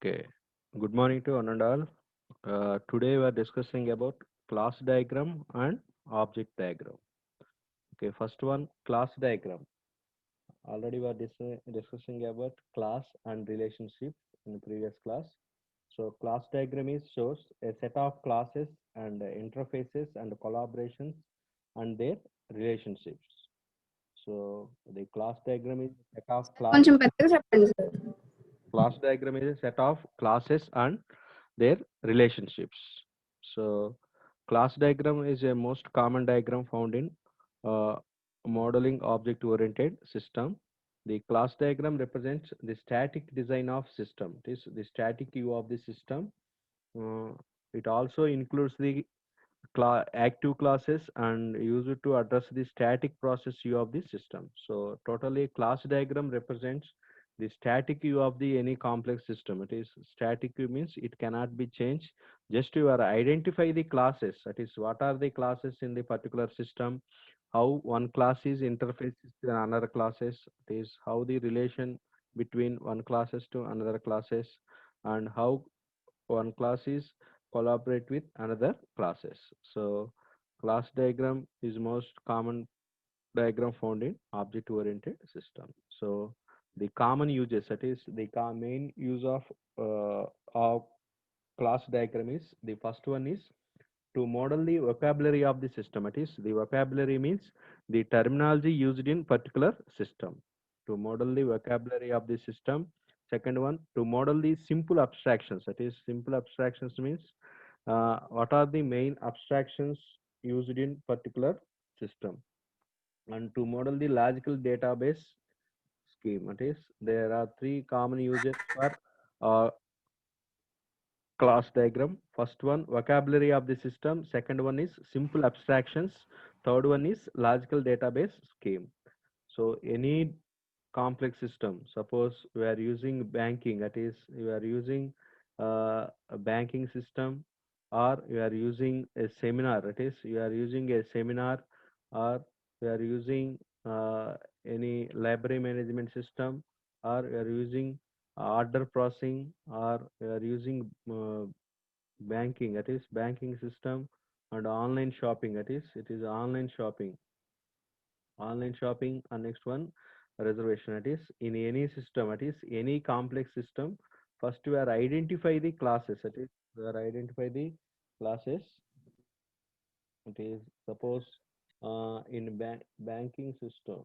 Okay. Good morning to one and all. Today we are discussing about class diagram and object diagram. Okay, first one, class diagram. Already we are discussing about class and relationship in the previous class. So class diagram is shows a set of classes and interfaces and collaborations and their relationships. So the class diagram is a set of sir కొంచెం పెద్దగా చెప్పండి sir. class diagram is a set of classes and their relationships. So class diagram is a most common diagram found in uh, modeling object oriented system. The class diagram represents the static design of system. It is the static view of the system. Uh, it also includes the active classes and use it to address the static process view of the system. So totally class diagram represents the static view of the any complex system. It is static view means it cannot be changed. Just you are identify the classes. That is what are the classes in the particular system, how one class is interfaces to another classes. It is how the relation between one classes to another classes and how one class is collaborate with another classes. So class diagram is most common diagram found in object oriented system. So the common uses, that is the main use of class diagram is the first one is to model the vocabulary of the system. It is the vocabulary means the terminology used in particular system. To model the vocabulary of the system. Second one, to model the simple abstractions. That is simple abstractions means what are the main abstractions used in particular system. And to model the logical database scheme. It is there are three common uses for uh, class diagram. First one, vocabulary of the system. Second one is simple abstractions. Third one is logical database scheme. So any complex system, suppose we are using banking, that is we are using a banking system, or you are using a seminar, that is you are using a seminar, or we are using any library management system, or we are using order processing, or we are using banking, that is banking system, and online shopping, that is it is online shopping. And next one, reservation, that is in any system, that is any complex system. First we are identify the classes, that is we are identify the classes. It is suppose in banking system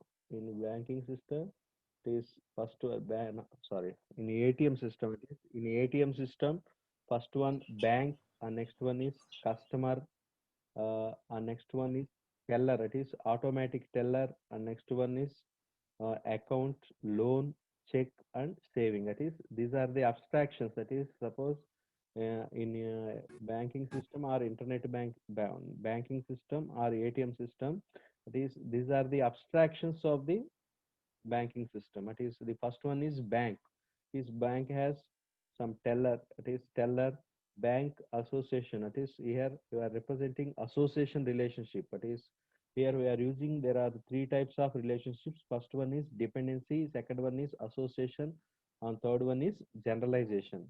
it is first sorry, in ATM system, it is in ATM system, first one bank, and next one is customer, and next one is teller, it is automatic teller, and next one is account, loan, check, and saving. That is these are the abstractions. That is suppose in banking system or internet banking system or ATM system, that is these are the abstractions of the banking system. That is the first one is bank. This bank has some teller. It is teller bank association. It is here we are representing association relationship. It is here we are using, there are three types of relationships. First one is dependency, second one is association, and third one is generalization.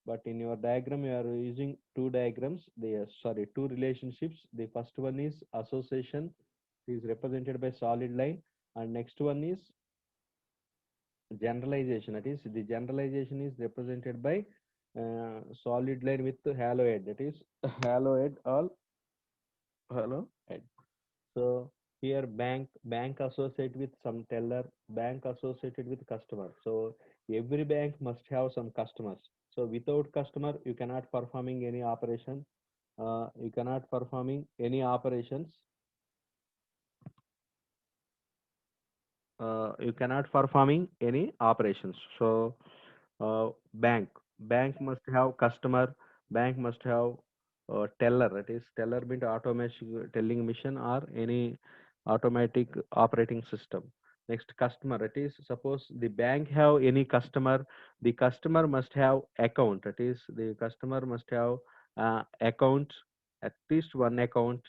But in your diagram you are using two diagrams, the sorry, two relationships. The first one is association, is represented by solid line, and next one is generalization. That is the generalization is represented by solid line with haloid, that is haloid or haloid. So here bank associate with some teller, bank associated with customer. So every bank must have some customers. So without customer you cannot performing any operation, you cannot performing any operations, you cannot performing any operations. So bank must have customer, bank must have teller, that is teller means automation telling machine or any automatic operating system. Next, customer, it is suppose the bank have any customer, the customer must have account, that is the customer must have account, at least one account.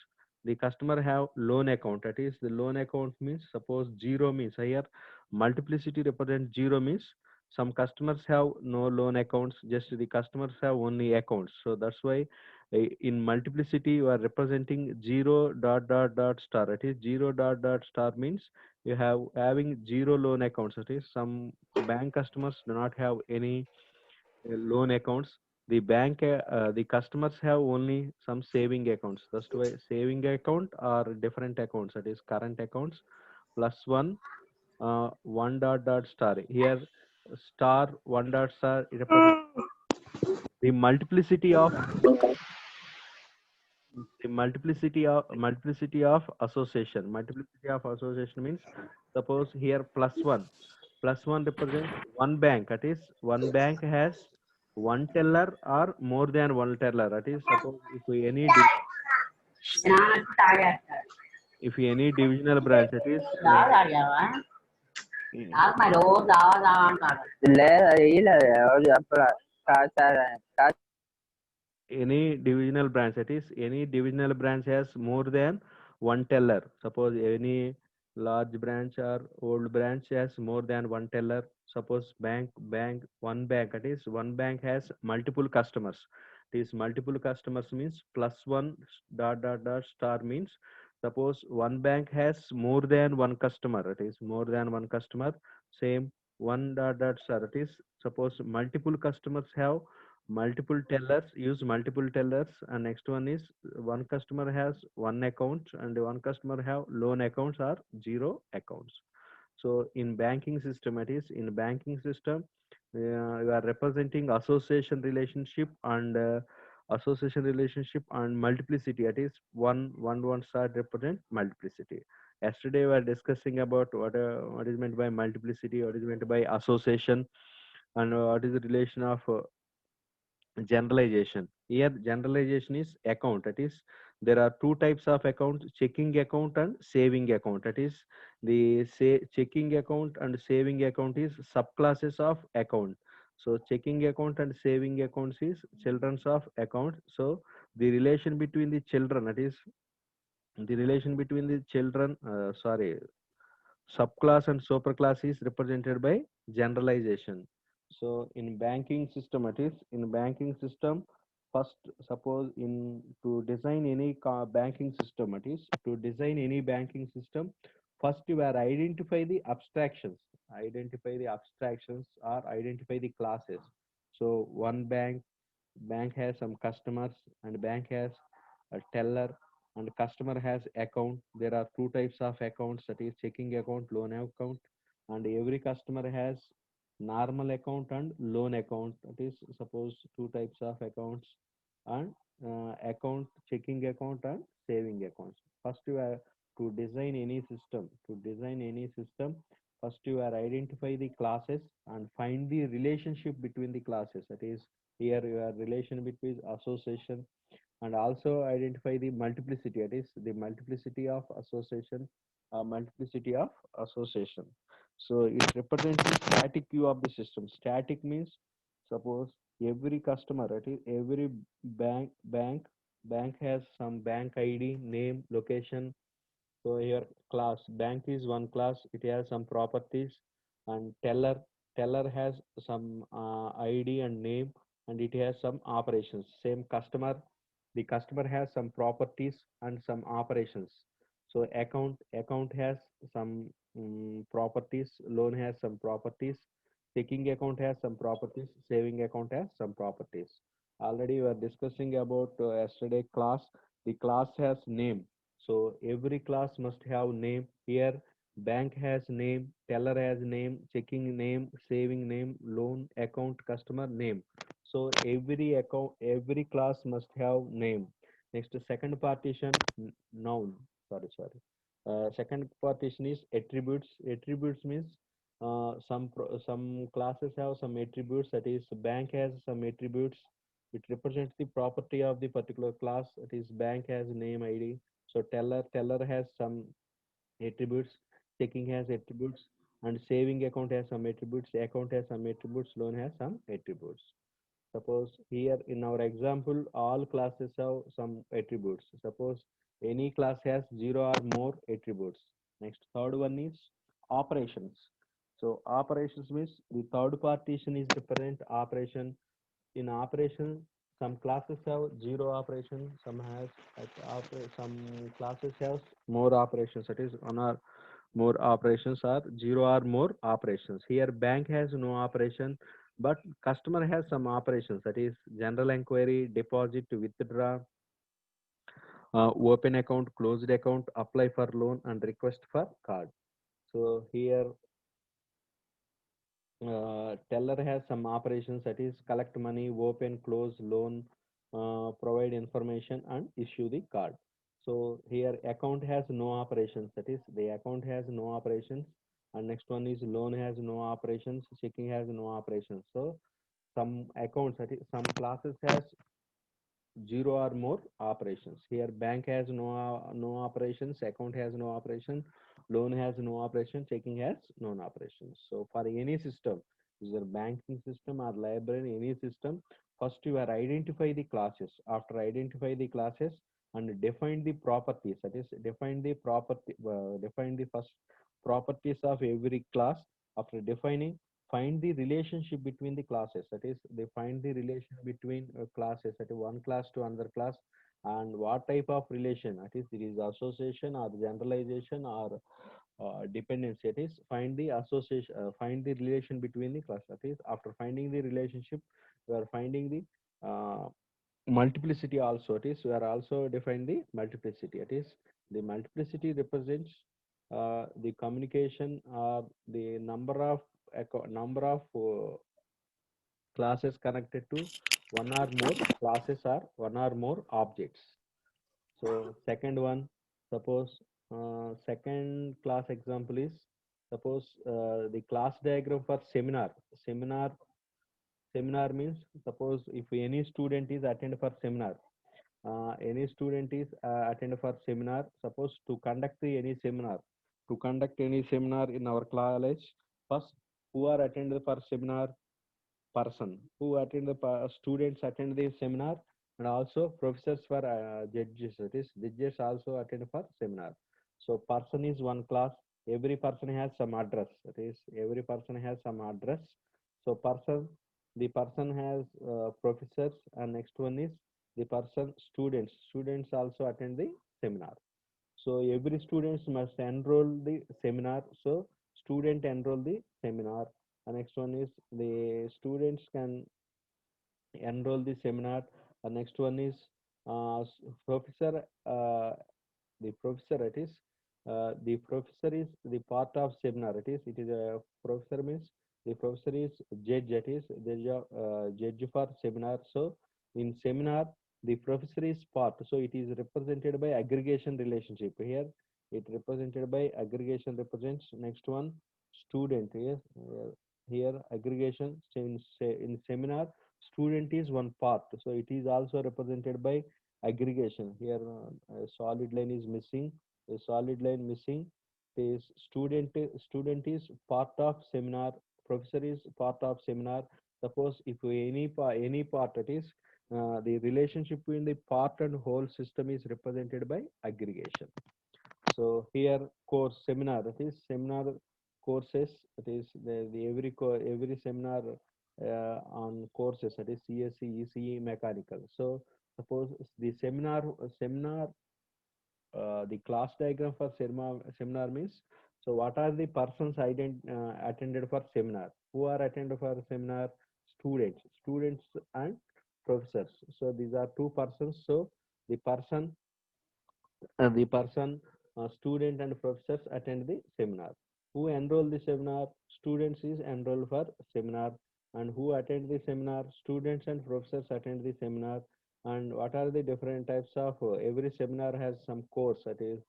The customer have loan account, that is the loan account means suppose zero means here multiplicity represent zero means Some customers have no loan accounts, just the customers have only accounts. So that's why in multiplicity you are representing 0 dot dot dot star. It is 0 dot dot star means you have having zero loan accounts. That is, some bank customers do not have any loan accounts. The customers have only some saving accounts. That's why saving account are different accounts. That is current accounts plus one, one dot dot star. Here, star one dot star represent the multiplicity of association. Multiplicity of association means, suppose here plus one represents one bank. That is, one bank has one teller or more than one teller. That is, suppose if any divisional branch, that is eh, Lẽ ý là ở upper casa any divisional branch, that is, any divisional branch has more than one teller. Suppose any large branch or old branch has more than one teller. Suppose one bank, that is, one bank has multiple customers. This multiple customers means plus one dot dot dot star means, suppose one bank has more than one customer. It is more than one customer. Same one dot dot star. It is, suppose multiple customers have multiple tellers, use multiple tellers. And next one is, one customer has one account and one customer have loan accounts or zero accounts. So in banking system, it is, in banking system, you are representing association relationship and multiplicity. It is one side represent multiplicity. Yesterday we were discussing about what is meant by multiplicity, what is meant by association, and what is the relation of generalization. Here generalization is account. That is, there are two types of accounts: checking account and saving account. That is, the say checking account and saving account is subclasses of account. So checking account and saving accounts is children's of account. So the relation between the children, that is, the relation between the children, sorry, subclass and superclass is represented by generalization. So in banking system, it is, in banking system, first, suppose in to design any banking system, it is, to design any banking system, first you are identify the abstractions or identify the classes. So one bank has some customers, and bank has a teller, and customer has account. There are two types of accounts, that is checking account, loan account. And every customer has normal account and loan account. That is, suppose two types of accounts. And account, checking account and saving accounts. First you are to design any system, first you are identify the classes and find the relationship between the classes. That is, here your relation between association, and also identify the multiplicity. That is, the multiplicity of association, so it represents the static view of the system. Static means, suppose every customer, that is, every bank has some bank ID, name, location. So here, class bank is one class. It has some properties. And teller has some ID and name, and it has some operations. Same customer, the customer has some properties and some operations. So account has some properties. Loan has some properties. Checking account has some properties. Saving account has some properties. Already we were discussing about yesterday class. The class has name, so every class must have name. Here, bank has name, teller has name, checking name, saving name, loan account, customer name. So every class must have name. Next, second partition, noun. Sorry. Second partition is attributes. Attributes means some classes have some attributes. That is, bank has some attributes. It represents the property of the particular class. That is, bank has name, ID. So teller has some attributes, checking has attributes, and saving account has some attributes, account has some attributes, loan has some attributes. Suppose here in our example, all classes have some attributes. Suppose any class has zero or more attributes. Next, third one is operations. So operations means the third partition is represent operation. In operation, some classes have zero operation, some has some classes have more operations. That is one or more operations or zero or more operations. Here bank has no operation, but customer has some operations. That is general inquiry, deposit, withdraw, open account, closed account, apply for loan, and request for card. So here teller has some operations, that is collect money, open, close, loan, provide information, and issue the card. So here account has no operations, that is the account has no operations, and next one is loan has no operations, checking has no operations. So some accounts, that is some classes has zero or more operations. Here bank has no operations, account has no operation, loan has no operation, checking has no operations. So for any system, either banking system or library, any system, first you are identify the classes. After identify the classes and define the properties, that is define the first properties of every class. After defining, find the relationship between the classes, that is they find the relation between classes, that is one class to another class, and what type of relation, that is it is association or generalization or dependency. It is find the association, find the relation between the class. That is after finding the relationship, we are finding the multiplicity also. It is we are also define the multiplicity. It is the multiplicity represents the communication or the number of classes connected to one or more classes or one or more objects. So second one, suppose second class example is, suppose the class diagram for seminar. Seminar Seminar means, suppose if any student is attend for seminar, any student is attend for seminar. Suppose to conduct any seminar in our college, first who are attended for seminar, person who attend the students attend the seminar, and also professors for judges, that is judges also attend for seminar. So person is one class. Every person has some address, that is every person has some address. So the person has professors, and next one is the person students also attend the seminar. So every students must enroll the seminar. So student enroll the seminar. The next one is the students can enroll the seminar. The next one is professor. The professor, it is the professor is the part of seminar. It is a professor means the professor is judge. It is the judge for seminar. So in seminar, the professor is part. So it is represented by aggregation relationship. Here it represented by aggregation represents. Next one, student. Here aggregation in seminar, student is one part. So it is also represented by aggregation. Here a solid line is missing. A solid line missing. Is student is part of seminar, professor is part of seminar. Suppose if any part, that is the relationship between the part and whole system is represented by aggregation. So here course seminar, that is seminar courses, that is every seminar on courses, that is CSE, ECE, mechanical. So suppose the seminar the class diagram for seminar means, so what are the persons attended for seminar? Who are attended for seminar? Students and professors. So these are two persons. So the person, student and professors attend the seminar. Who enroll the seminar? Students is enrolled for seminar. And who attend the seminar? Students and professors attend the seminar. And what are the different types of every seminar has some course, that is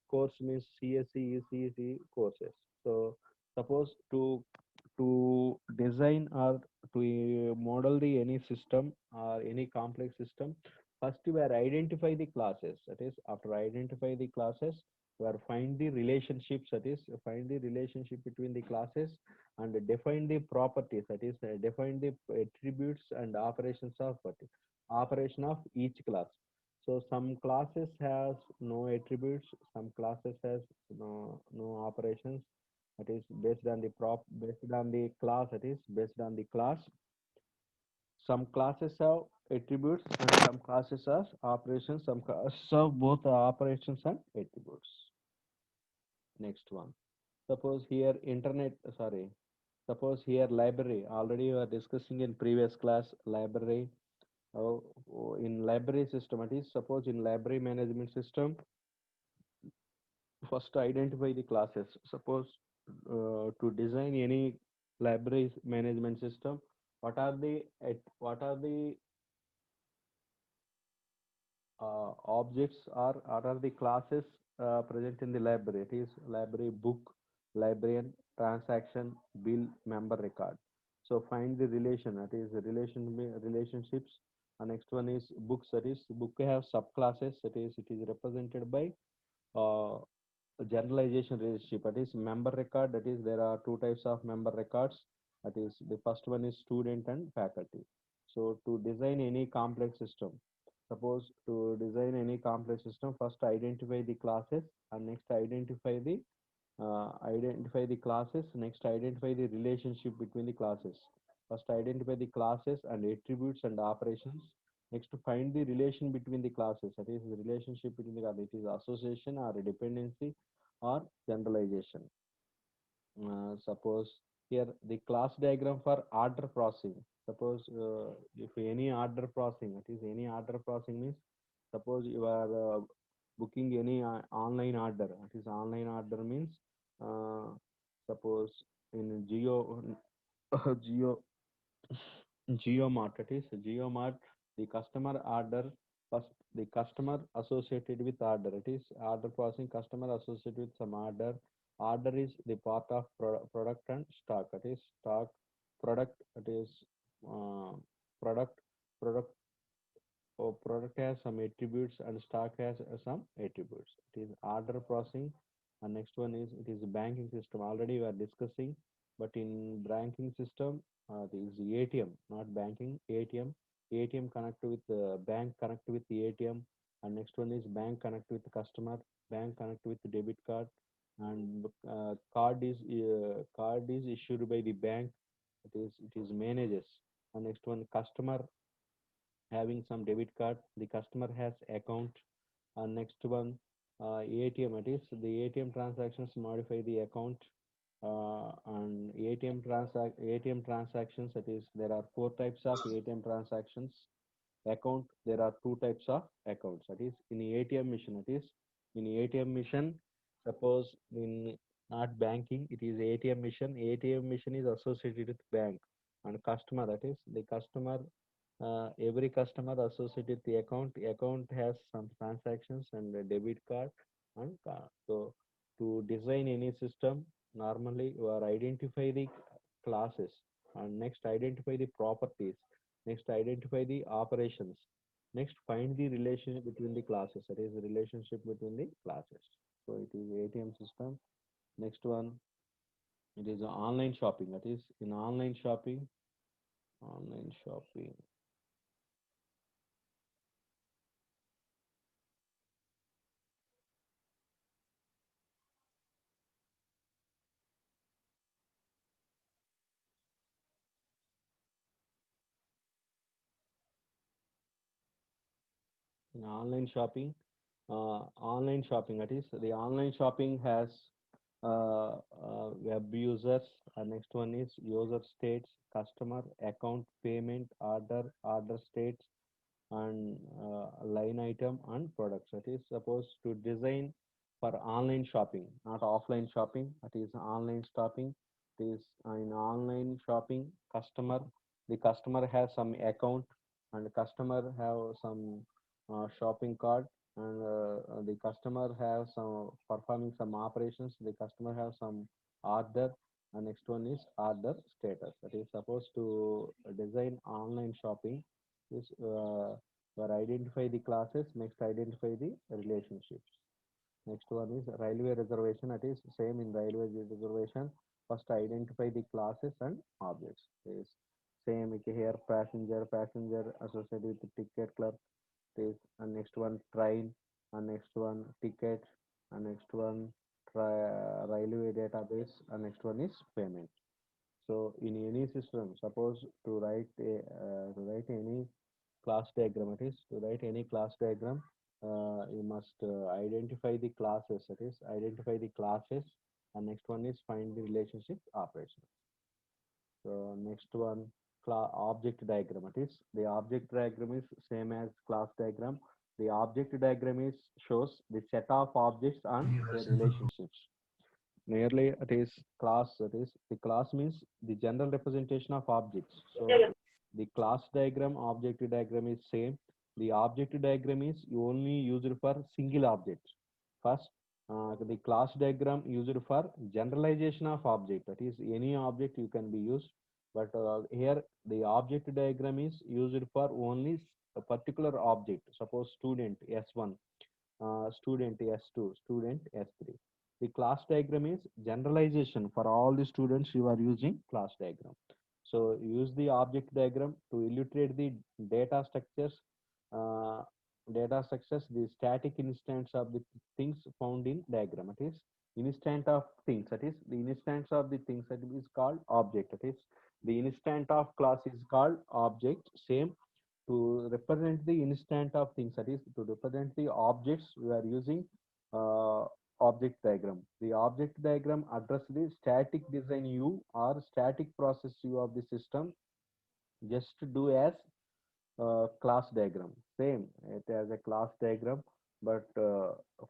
course means CSE, ECE courses. So suppose to design or to model the any system or any complex system, first we are identify the classes. That is after identify the classes, we are find the relationships. That is find the relationship between the classes and define the properties. That is define the attributes and operations of operation of each class. So some classes has no attributes, some classes has no operations, It is based on the class. It is based on the class. Some classes have attributes and some classes have operations. Some classes have both operations and attributes. Next one. Suppose here suppose here library. Already we are discussing in previous class library. In library system, it is suppose in library management system, first identify the classes. Suppose to design any library management system, what are the objects are the classes present in the library. It is library book, librarian, transaction, bill, member record. So find the relation. That is relationships. And next one is books. That is book have subclasses. It is represented by uh, generalization relationship. That is member record. That is there are two types of member records. That is the first one is student and faculty. So to design any complex system, suppose to design any complex system, first identify the classes and next identify the classes, next identify the relationship between the classes. First identify the classes and attributes and operations. Next to find the relation between the classes. That is the relationship between the classes. It is association or a dependency or generalization. Suppose here the class diagram for order processing. Suppose if any order processing, it is any order processing means suppose you are booking any online order. It is online order means uh, suppose in Geo GeoMart. It is GeoMart. The customer order first. The customer associated with order. It is order processing. Customer associated with some order. Order is the part of product and stock. It is stock product. It is uh, product product product has some attributes and stock has some attributes. It is order processing, and next one is it is banking system. Already we are discussing, but in banking system, there is ATM, not banking. ATM connect with bank connect with the ATM, and next one is bank connect with the customer, bank connect with the debit card, and card is issued by the bank. It is manages, and next one customer having some debit card. The customer has account. And next one, ATM. It is the ATM transactions modify the account. And ATM transactions. It is there are four types of ATM transactions. Account. There are two types of accounts. That is in ATM machine. It is in ATM machine. Suppose in not banking, it is ATM machine. ATM machine is associated with bank and customer. That is the customer every customer associated the account has some transactions and a debit card and card. So to design any system, normally you are identify the classes and next identify the properties, next identify the operations, next find the relationship between the classes. That is the relationship between the classes. So it is ATM system. Next one, it is online shopping. That is in online shopping. In online shopping, that is the online shopping has web users. Next one is user states, customer account, payment, order states, and line item and products. That is supposed to design for online shopping, not offline shopping. That is online shopping. It is in online shopping. The customer has some account, and the customer have some shopping cart, and the customer have some performing some operations. The customer have some order, and next one is order status. That is supposed to design online shopping. Is where identify the classes, next identify the relationships. Next one is railway reservation. It is same in railway reservation. First identify the classes and objects. Is same here passenger associated with the ticket clerk. Is and next one train, and next one ticket, and next one railway database, and next one is payment. So in any system, suppose to write any class diagram, it is to write any class diagram, you must identify the classes, that is identify the classes, and next one is find the relationship operation. So next one, object diagram. It is the object diagram is same as class diagram. The object diagram is shows the set of objects and their relationships. Nearly it is class. It is the class means the general representation of objects. So the class diagram, object diagram is same. The object diagram is only used for single object. First, the class diagram used for generalization of object. That is, any object you can be used, but here the object diagram is used for only a particular object. Suppose student S1, student S2, student S3. The class diagram is generalization for all the students you are using class diagram. So use the object diagram to illustrate the data structures, uh, the static instance of the things found in diagram. It is instant of things. That is the instance of the things that is called object. That is the instant of class is called object. Same to represent the instant of things, that is to represent the objects we are using uh, object diagram. The object diagram address the static design u or static process u of the system, just to do as class diagram. Same, it has a class diagram, but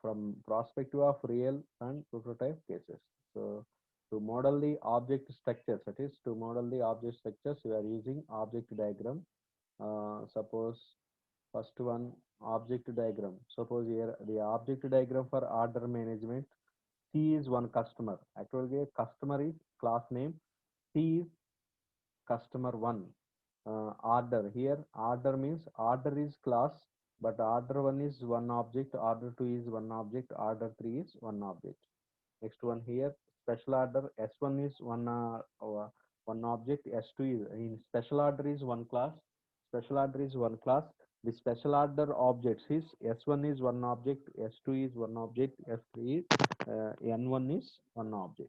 from perspective of real and prototype cases. So to model the object structures, that is to model the object structures, we are using object diagram. Suppose first one, object diagram. Suppose here the object diagram for order management. C is one customer. Actually, customer is class name. C is customer one. Order here. Order means order is class, but order one is one object. Order two is one object. Order three is one object. Next one here, special order. S1 is one object. S2 is in special order is one class. Special order is one class. The special order objects is S1 is one object. S2 is one object. S3 is N1 is one object.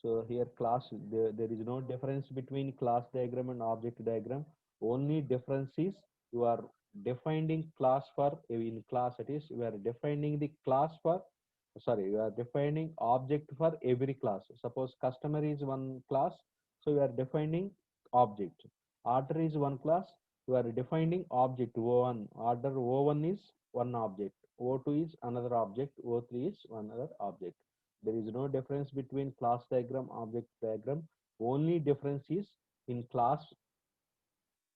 So here class, there is no difference between class diagram and object diagram. Only difference is you are defining class for in class, it is you are defining the class for, sorry, you are defining object for every class. Suppose customer is one class, so you are defining object. Order is one class, you are defining object O1. Order O1 is one object. O2 is another object. O3 is another object. There is no difference between class diagram, object diagram. Only difference is in class,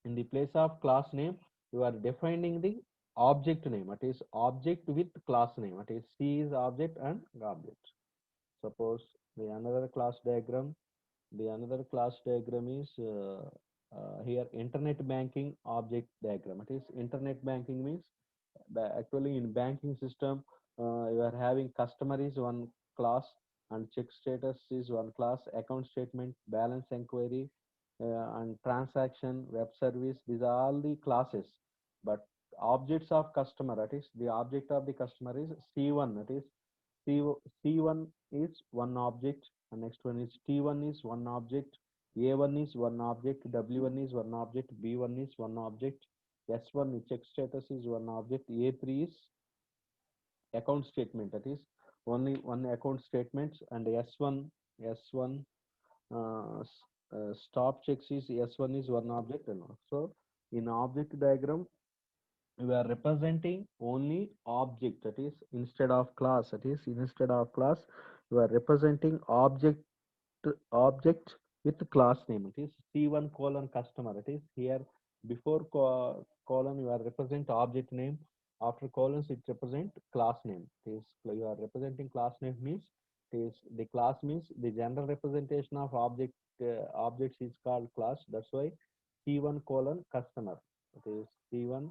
in the place of class name, you are defining the object name. It is object with class name. It is C is object and object. Suppose the another class diagram, the another class diagram is here internet banking object diagram. It is internet banking means actually in banking system, you are having customer is one class and check status is one class, account statement, balance inquiry, and transaction, web service, these are all the classes. But objects of customer, that is the object of the customer is C1, that is C, C1 is one object, and next one is T1 is one object, A1 is one object, W1 is one object, B1 is one object, S1 check status is one object, A3 is account statement, that is only one account statements, and S1 stop checks is S1 is one object, and so in object diagram we are representing only object, that is instead of class, that is instead of class we are representing object with class name. It is C1 colon customer. It is here before colon you are represent object name. After colons it represent class name. It is you are representing class name means it is the class means the general representation of objects is called class. That's why C1 colon customer. It is C1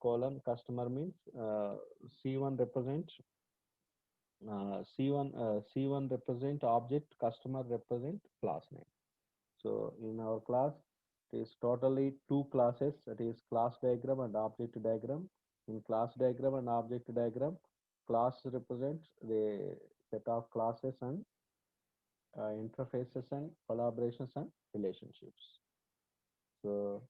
colon customer means C1 represents C1 represent object, customer represent class name. So in our class, it is totally two classes, that is class diagram and object diagram. In class diagram and object diagram, class represents the set of classes and interfaces and collaborations and relationships. So